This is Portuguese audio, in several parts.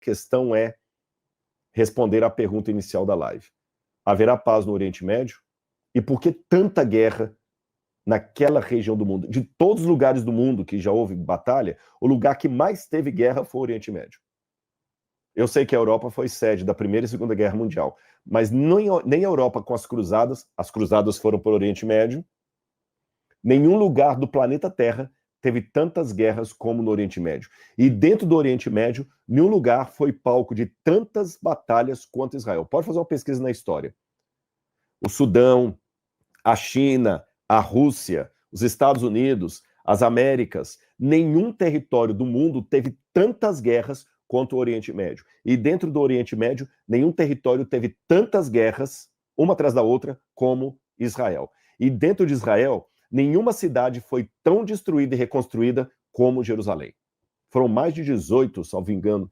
questão é responder à pergunta inicial da live. Haverá paz no Oriente Médio? E por que tanta guerra naquela região do mundo? De todos os lugares do mundo que já houve batalha, o lugar que mais teve guerra foi o Oriente Médio. Eu sei que a Europa foi sede da Primeira e Segunda Guerra Mundial, mas nem a Europa com as cruzadas foram para o Oriente Médio, nenhum lugar do planeta Terra teve tantas guerras como no Oriente Médio. E dentro do Oriente Médio, nenhum lugar foi palco de tantas batalhas quanto Israel. Pode fazer uma pesquisa na história. O Sudão, a China, a Rússia, os Estados Unidos, as Américas, nenhum território do mundo teve tantas guerras quanto o Oriente Médio. E dentro do Oriente Médio, nenhum território teve tantas guerras, uma atrás da outra, como Israel. E dentro de Israel, nenhuma cidade foi tão destruída e reconstruída como Jerusalém. Foram mais de 18, salvo engano,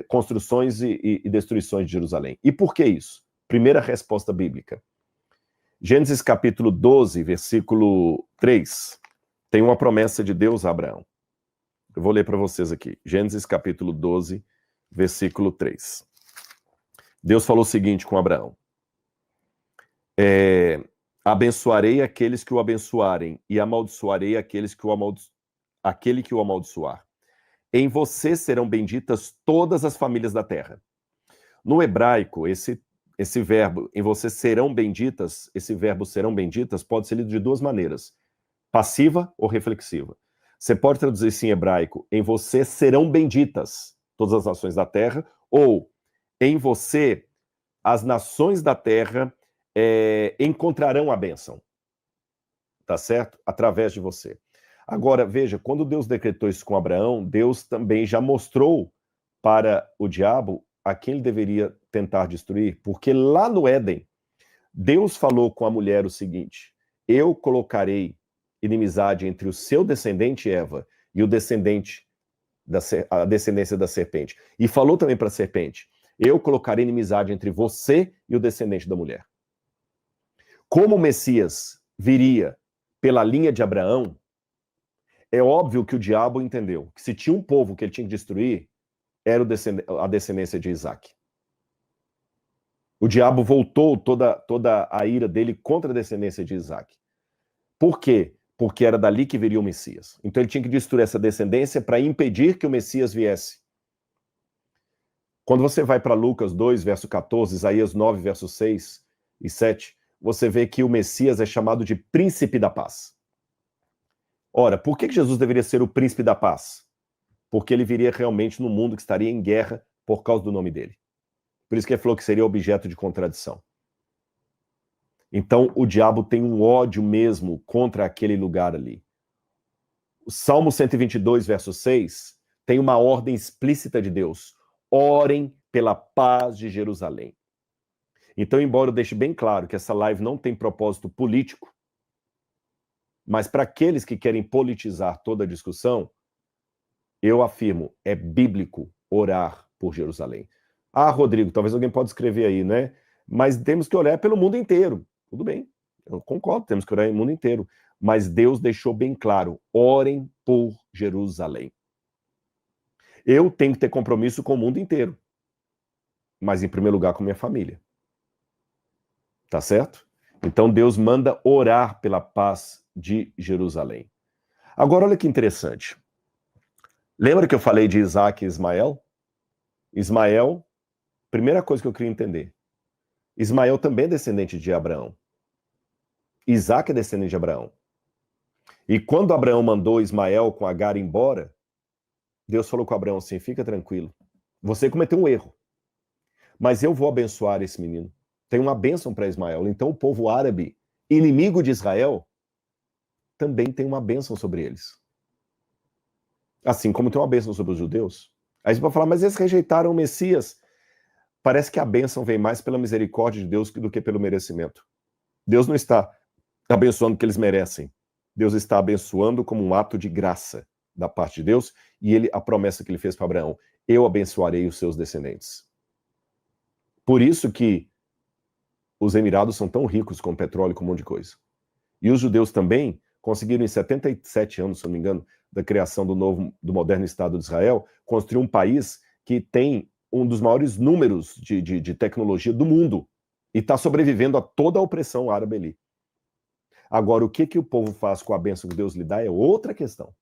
construções e destruições de Jerusalém. E por que isso? Primeira resposta bíblica. Gênesis capítulo 12, versículo 3, tem uma promessa de Deus a Abraão. Eu vou ler para vocês aqui. Gênesis capítulo 12, versículo 3. Deus falou o seguinte com Abraão. Abençoarei aqueles que o abençoarem e amaldiçoarei aquele que o amaldiçoar. Em você serão benditas todas as famílias da terra. No hebraico, esse verbo, em você serão benditas, esse verbo serão benditas, pode ser lido de duas maneiras, passiva ou reflexiva. Você pode traduzir isso em hebraico, em você serão benditas todas as nações da terra, ou em você as nações da terra encontrarão a bênção. Tá certo? Através de você. Agora, veja, quando Deus decretou isso com Abraão, Deus também já mostrou para o diabo a quem ele deveria tentar destruir, porque lá no Éden, Deus falou com a mulher o seguinte: eu colocarei inimizade entre o seu descendente, Eva, e a descendência da serpente. E falou também para a serpente: eu colocarei inimizade entre você e o descendente da mulher. Como o Messias viria pela linha de Abraão, é óbvio que o diabo entendeu que se tinha um povo que ele tinha que destruir, era a descendência de Isaac. O diabo voltou toda a ira dele contra a descendência de Isaac. Por quê? Porque era dali que viria o Messias. Então ele tinha que destruir essa descendência para impedir que o Messias viesse. Quando você vai para Lucas 2, verso 14, Isaías 9, verso 6 e 7, você vê que o Messias é chamado de príncipe da paz. Ora, por que Jesus deveria ser o príncipe da paz? Porque ele viria realmente no mundo que estaria em guerra por causa do nome dele. Por isso que ele falou que seria objeto de contradição. Então, o diabo tem um ódio mesmo contra aquele lugar ali. O Salmo 122, verso 6, tem uma ordem explícita de Deus: orem pela paz de Jerusalém. Então, embora eu deixe bem claro que essa live não tem propósito político, mas para aqueles que querem politizar toda a discussão, eu afirmo, é bíblico orar por Jerusalém. Ah, Rodrigo, talvez alguém pode escrever aí, né? Mas temos que orar pelo mundo inteiro. Tudo bem, eu concordo, temos que orar no mundo inteiro. Mas Deus deixou bem claro, orem por Jerusalém. Eu tenho que ter compromisso com o mundo inteiro. Mas em primeiro lugar com minha família. Tá certo? Então Deus manda orar pela paz de Jerusalém. Agora olha que interessante. Lembra que eu falei de Isaac e Ismael? Ismael, primeira coisa que eu queria entender. Ismael também é descendente de Abraão. Isaac é descendente de Abraão. E quando Abraão mandou Ismael com Agar embora, Deus falou com Abraão assim: fica tranquilo, você cometeu um erro, mas eu vou abençoar esse menino. Tem uma bênção para Ismael. Então o povo árabe, inimigo de Israel, também tem uma bênção sobre eles. Assim como tem uma bênção sobre os judeus. Aí você pode falar, mas eles rejeitaram o Messias. Parece que a bênção vem mais pela misericórdia de Deus do que pelo merecimento. Deus não está abençoando o que eles merecem. Deus está abençoando como um ato de graça da parte de Deus, e a promessa que ele fez para Abraão: eu abençoarei os seus descendentes. Por isso que os Emirados são tão ricos com petróleo e com um monte de coisa. E os judeus também conseguiram, em 77 anos, se não me engano, da criação do moderno Estado de Israel, construir um país que tem um dos maiores números de tecnologia do mundo e está sobrevivendo a toda a opressão árabe ali. Agora, o que o povo faz com a bênção que Deus lhe dá é outra questão.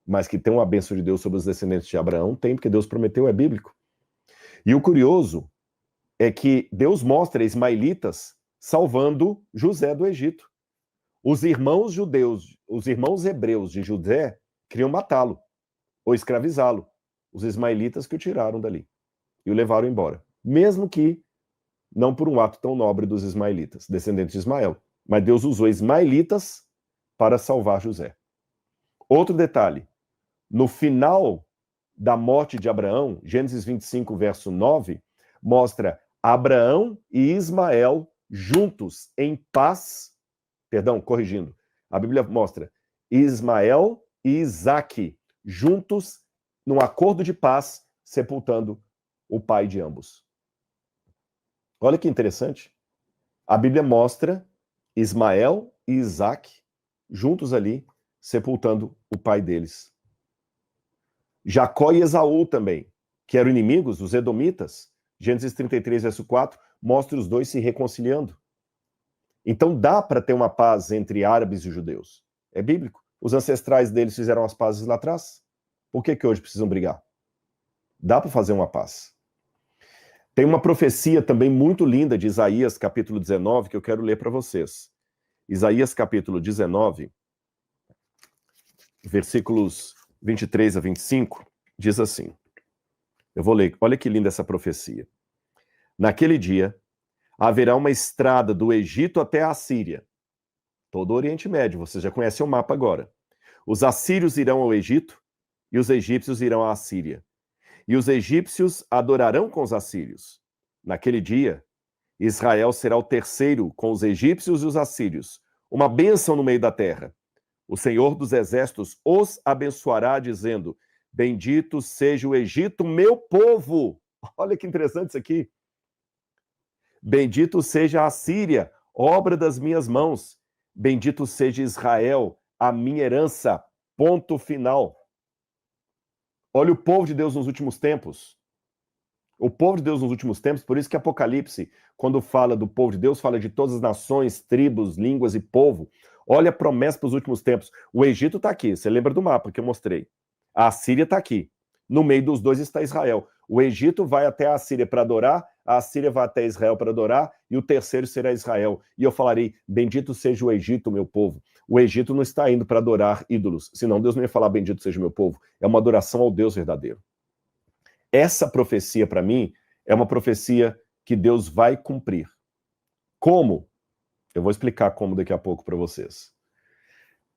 Mas que tem uma bênção de Deus sobre os descendentes de Abraão, tem, porque Deus prometeu, é bíblico. E o curioso é que Deus mostra ismaelitas salvando José do Egito. Os irmãos judeus, os irmãos hebreus de José queriam matá-lo ou escravizá-lo. Os ismaelitas que o tiraram dali e o levaram embora. Mesmo que não por um ato tão nobre dos ismaelitas, descendentes de Ismael. Mas Deus usou ismaelitas para salvar José. Outro detalhe, no final da morte de Abraão, Gênesis 25, verso 9, mostra Abraão e Ismael juntos em paz, perdão, corrigindo, a Bíblia mostra Ismael e Isaque juntos num acordo de paz, sepultando o pai de ambos. Olha que interessante. A Bíblia mostra Ismael e Isaque juntos ali, sepultando o pai deles. Jacó e Esaú também, que eram inimigos dos edomitas, Gênesis 33, verso 4, mostra os dois se reconciliando. Então dá para ter uma paz entre árabes e judeus. É bíblico. Os ancestrais deles fizeram as pazes lá atrás. Por que hoje precisam brigar? Dá para fazer uma paz. Tem uma profecia também muito linda de Isaías, capítulo 19, que eu quero ler para vocês. Isaías, capítulo 19, versículos 23 a 25, diz assim. Eu vou ler. Olha que linda essa profecia. Naquele dia, haverá uma estrada do Egito até a Assíria. Todo o Oriente Médio, você já conhece o mapa agora. Os assírios irão ao Egito e os egípcios irão à Assíria. E os egípcios adorarão com os assírios. Naquele dia, Israel será o terceiro com os egípcios e os assírios, uma bênção no meio da terra. O Senhor dos exércitos os abençoará, dizendo: bendito seja o Egito, meu povo. Olha que interessante isso aqui. Bendito seja a Assíria, obra das minhas mãos. Bendito seja Israel, a minha herança. Ponto final. Olha o povo de Deus nos últimos tempos. O povo de Deus nos últimos tempos, por isso que Apocalipse, quando fala do povo de Deus, fala de todas as nações, tribos, línguas e povo. Olha a promessa para os últimos tempos. O Egito está aqui, você lembra do mapa que eu mostrei. A Assíria está aqui. No meio dos dois está Israel. O Egito vai até a Assíria para adorar, a Assíria vai até Israel para adorar, e o terceiro será Israel. E eu falarei, bendito seja o Egito, meu povo. O Egito não está indo para adorar ídolos, senão Deus não ia falar bendito seja o meu povo. É uma adoração ao Deus verdadeiro. Essa profecia, para mim, é uma profecia que Deus vai cumprir. Como? Eu vou explicar como daqui a pouco para vocês.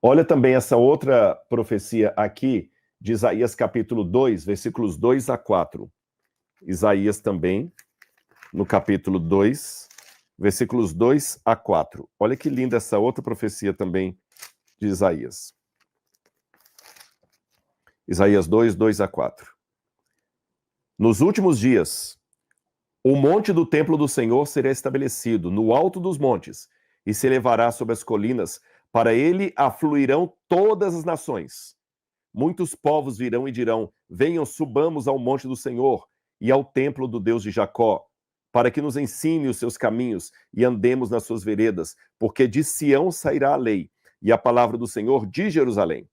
Olha também essa outra profecia aqui, de Isaías capítulo 2, versículos 2 a 4. Isaías também, no capítulo 2, versículos 2 a 4. Olha que linda essa outra profecia também de Isaías. Isaías 2, 2 a 4. Nos últimos dias, o monte do templo do Senhor será estabelecido no alto dos montes e se elevará sobre as colinas. Para ele afluirão todas as nações. Muitos povos virão e dirão: venham, subamos ao monte do Senhor e ao templo do Deus de Jacó, para que nos ensine os seus caminhos e andemos nas suas veredas, porque de Sião sairá a lei e a palavra do Senhor de Jerusalém.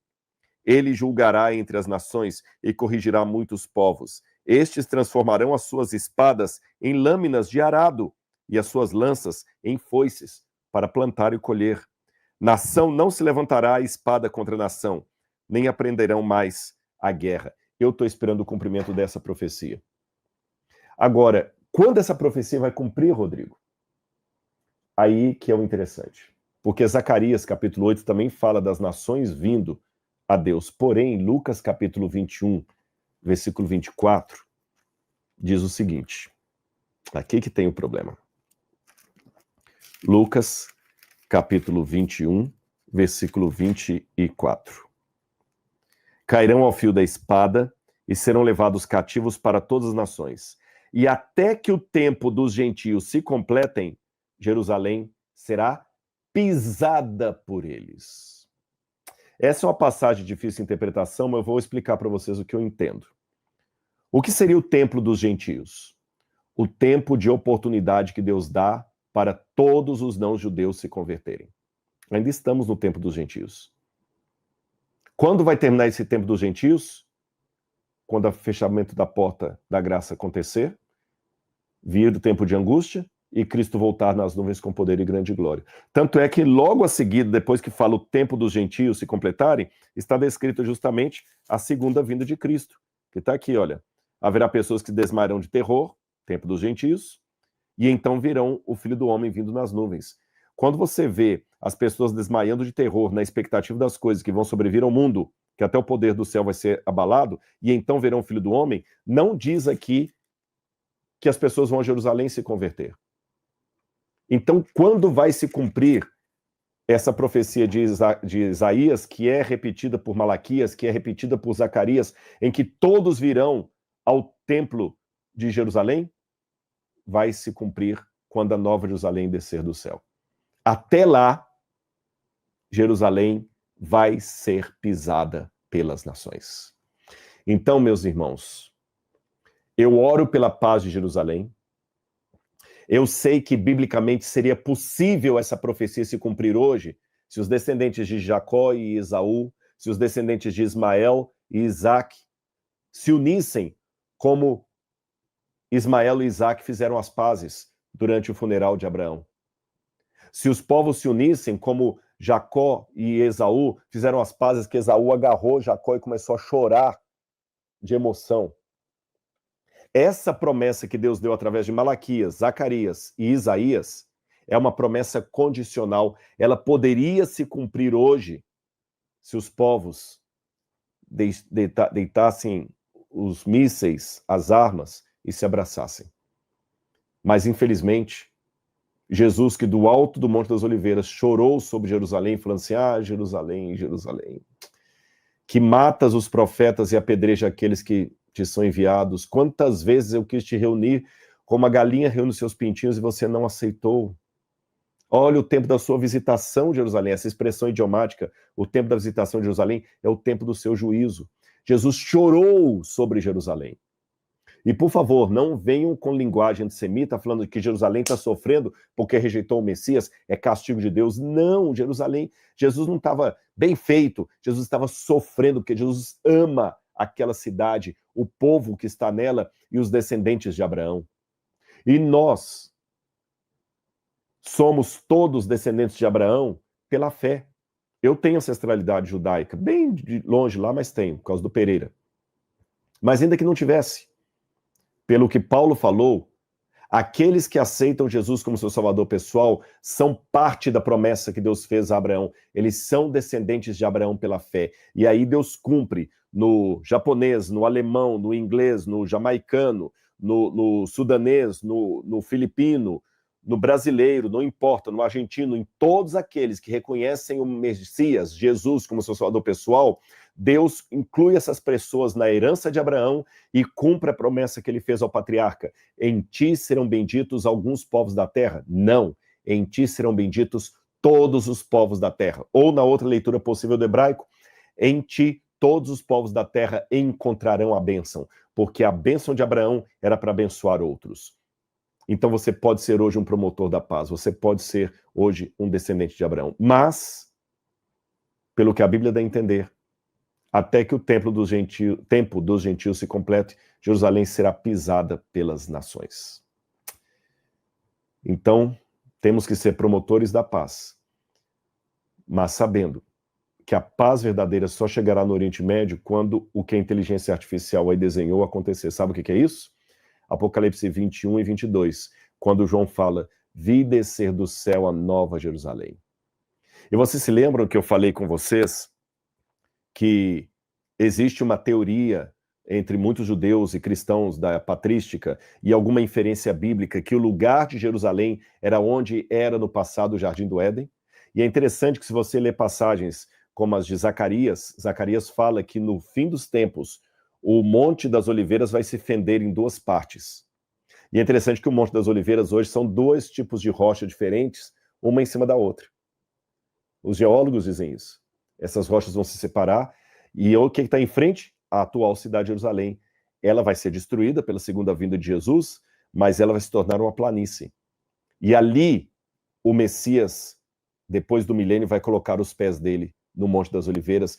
Ele julgará entre as nações e corrigirá muitos povos. Estes transformarão as suas espadas em lâminas de arado e as suas lanças em foices para plantar e colher. Nação não se levantará a espada contra nação, nem aprenderão mais a guerra. Eu estou esperando o cumprimento dessa profecia. Agora, quando essa profecia vai cumprir, Rodrigo? Aí que é o interessante. Porque Zacarias, capítulo 8, também fala das nações vindo a Deus. Porém, Lucas, capítulo 21, versículo 24, diz o seguinte. Aqui que tem o problema. Lucas, capítulo 21, versículo 24. Cairão ao fio da espada e serão levados cativos para todas as nações. E até que o tempo dos gentios se completem, Jerusalém será pisada por eles. Essa é uma passagem de difícil interpretação, mas eu vou explicar para vocês o que eu entendo. O que seria o templo dos gentios? O tempo de oportunidade que Deus dá para todos os não-judeus se converterem. Ainda estamos no tempo dos gentios. Quando vai terminar esse tempo dos gentios? Quando o fechamento da porta da graça acontecer, vir do tempo de angústia e Cristo voltar nas nuvens com poder e grande glória. Tanto é que logo a seguir, depois que fala o tempo dos gentios se completarem, está descrito justamente a segunda vinda de Cristo, que está aqui, olha. Haverá pessoas que desmaiarão de terror, tempo dos gentios, e então virão o Filho do Homem vindo nas nuvens. Quando você vê as pessoas desmaiando de terror na expectativa das coisas que vão sobrevir ao mundo, que até o poder do céu vai ser abalado, e então verão o Filho do Homem, não diz aqui que as pessoas vão a Jerusalém se converter. Então, quando vai se cumprir essa profecia de Isaías, que é repetida por Malaquias, que é repetida por Zacarias, em que todos virão ao templo de Jerusalém? Vai se cumprir quando a nova Jerusalém descer do céu. Até lá, Jerusalém vai ser pisada pelas nações. Então, meus irmãos, eu oro pela paz de Jerusalém. Eu sei que biblicamente seria possível essa profecia se cumprir hoje, se os descendentes de Jacó e Esaú, se os descendentes de Ismael e Isaac se unissem como Ismael e Isaac fizeram as pazes durante o funeral de Abraão. Se os povos se unissem, como Jacó e Esaú fizeram as pazes, que Esaú agarrou Jacó e começou a chorar de emoção. Essa promessa que Deus deu através de Malaquias, Zacarias e Isaías é uma promessa condicional. Ela poderia se cumprir hoje se os povos deitassem os mísseis, as armas e se abraçassem. Mas, infelizmente, Jesus, que do alto do Monte das Oliveiras chorou sobre Jerusalém, falando assim, Jerusalém, Jerusalém, que matas os profetas e apedreja aqueles que te são enviados. Quantas vezes eu quis te reunir como a galinha reúne seus pintinhos e você não aceitou. Olha o tempo da sua visitação, Jerusalém, essa expressão idiomática, o tempo da visitação de Jerusalém é o tempo do seu juízo. Jesus chorou sobre Jerusalém. E, por favor, não venham com linguagem antissemita falando que Jerusalém está sofrendo porque rejeitou o Messias, é castigo de Deus. Não, Jerusalém, Jesus não estava bem feito, Jesus estava sofrendo porque Jesus ama aquela cidade, o povo que está nela e os descendentes de Abraão. E nós somos todos descendentes de Abraão pela fé. Eu tenho ancestralidade judaica, bem de longe lá, mas tenho, por causa do Pereira. Mas ainda que não tivesse, pelo que Paulo falou, aqueles que aceitam Jesus como seu salvador pessoal são parte da promessa que Deus fez a Abraão. Eles são descendentes de Abraão pela fé. E aí Deus cumpre no japonês, no alemão, no inglês, no jamaicano, no sudanês, no filipino, no brasileiro, não importa, no argentino, em todos aqueles que reconhecem o Messias, Jesus, como seu salvador pessoal, Deus inclui essas pessoas na herança de Abraão e cumpre a promessa que ele fez ao patriarca. Em ti serão benditos alguns povos da terra? Não. Em ti serão benditos todos os povos da terra. Ou na outra leitura possível do hebraico, em ti todos os povos da terra encontrarão a bênção, porque a bênção de Abraão era para abençoar outros. Então você pode ser hoje um promotor da paz, você pode ser hoje um descendente de Abraão. Mas, pelo que a Bíblia dá a entender, até que o tempo dos gentios se complete, Jerusalém será pisada pelas nações. Então, temos que ser promotores da paz, mas sabendo que a paz verdadeira só chegará no Oriente Médio quando o que a inteligência artificial aí desenhou acontecer. Sabe o que é isso? Apocalipse 21 e 22, quando João fala, vi descer do céu a nova Jerusalém. E vocês se lembram que eu falei com vocês que existe uma teoria entre muitos judeus e cristãos da patrística e alguma inferência bíblica que o lugar de Jerusalém era onde era no passado o Jardim do Éden? E é interessante que se você ler passagens como as de Zacarias, Zacarias fala que no fim dos tempos o Monte das Oliveiras vai se fender em duas partes. E é interessante que o Monte das Oliveiras hoje são dois tipos de rocha diferentes, uma em cima da outra. Os geólogos dizem isso. Essas rochas vão se separar e o que está em frente? A atual cidade de Jerusalém. ela vai ser destruída pela segunda vinda de Jesus, mas ela vai se tornar uma planície. E ali, o Messias, depois do milênio, vai colocar os pés dele no Monte das Oliveiras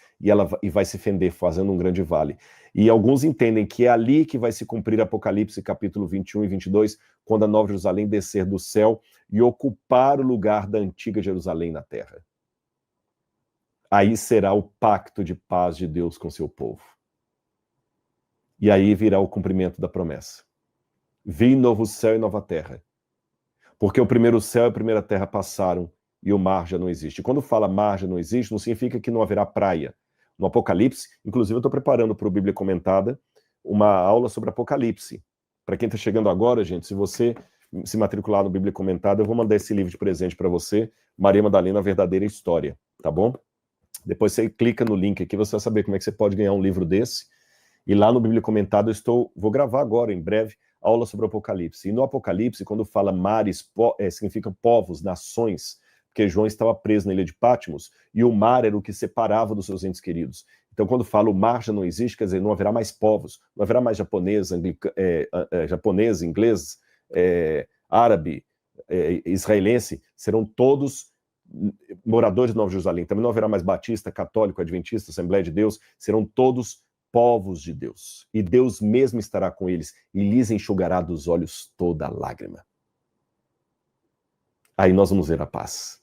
e vai se fender, fazendo um grande vale. E alguns entendem que é ali que vai se cumprir Apocalipse, capítulo 21 e 22, quando a Nova Jerusalém descer do céu e ocupar o lugar da antiga Jerusalém na terra. Aí será o pacto de paz de Deus com seu povo. E aí virá o cumprimento da promessa. Vi novo céu e nova terra. Porque o primeiro céu e a primeira terra passaram e o mar já não existe. Quando fala mar já não existe, não significa que não haverá praia. No Apocalipse, inclusive eu estou preparando para o Bíblia Comentada uma aula sobre Apocalipse. Para quem está chegando agora, gente, se você se matricular no Bíblia Comentada, eu vou mandar esse livro de presente para você, Maria Madalena, a Verdadeira História, tá bom? Depois você clica no link aqui, você vai saber como é que você pode ganhar um livro desse. E lá no Bíblia Comentada vou gravar agora, em breve, aula sobre o Apocalipse. E no Apocalipse, quando fala mares, significa povos, nações, porque João estava preso na ilha de Patmos, e o mar era o que separava dos seus entes queridos. Então, quando fala o mar já não existe, quer dizer, não haverá mais povos, não haverá mais japonês, inglês, árabe, israelense, serão todos moradores de Nova Jerusalém. Também não haverá mais batista, católico, adventista, Assembleia de Deus, serão todos povos de Deus. E Deus mesmo estará com eles e lhes enxugará dos olhos toda lágrima. Aí nós vamos ver a paz.